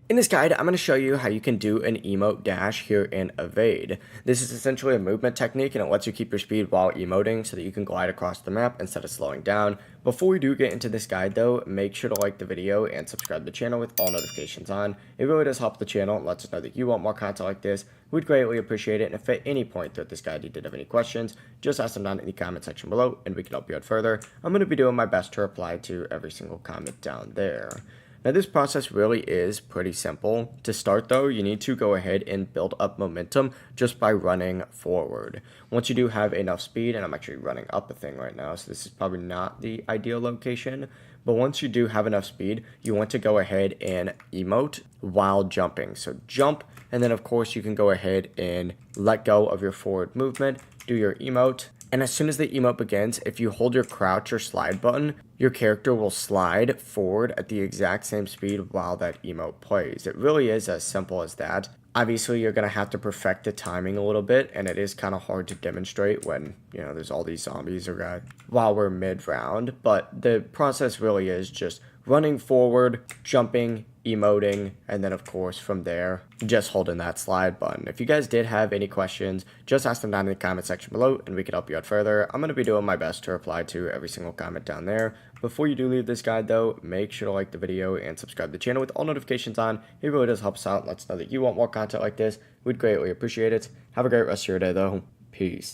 In this guide, I'm going to show you how you can do an emote dash here in Evade. This is essentially a movement technique and it lets you keep your speed while emoting so that you can glide across the map instead of slowing down. Before we do get into this guide though, make sure to like the video and subscribe to the channel with all notifications on. It really does help the channel and lets us know that you want more content like this. We'd greatly appreciate it, and if at any point throughout this guide you did have any questions, just ask them down in the comment section below and we can help you out further. I'm going to be doing my best to reply to every single comment down there. Now this process really is pretty simple. To start though, you need to go ahead and build up momentum just by running forward. Once you do have enough speed, and I'm actually running up a thing right now, so this is probably not the ideal location, but once you do have enough speed, you want to go ahead and emote while jumping. So jump, and then of course you can go ahead and let go of your forward movement, do your emote, and as soon as the emote begins, if you hold your crouch or slide button, your character will slide forward at the exact same speed while that emote plays. It really is as simple as that. Obviously, you're going to have to perfect the timing a little bit, and it is kind of hard to demonstrate when, there's all these zombies around while we're mid-round, but the process really is just running forward, jumping, emoting, and then of course from there, just holding that slide button. If you guys did have any questions, just ask them down in the comment section below and we can help you out further. I'm going to be doing my best to reply to every single comment down there. Before you do leave this guide though, make sure to like the video and subscribe to the channel with all notifications on. It really does help us out and lets us know that you want more content like this. We'd greatly appreciate it. Have a great rest of your day though. Peace.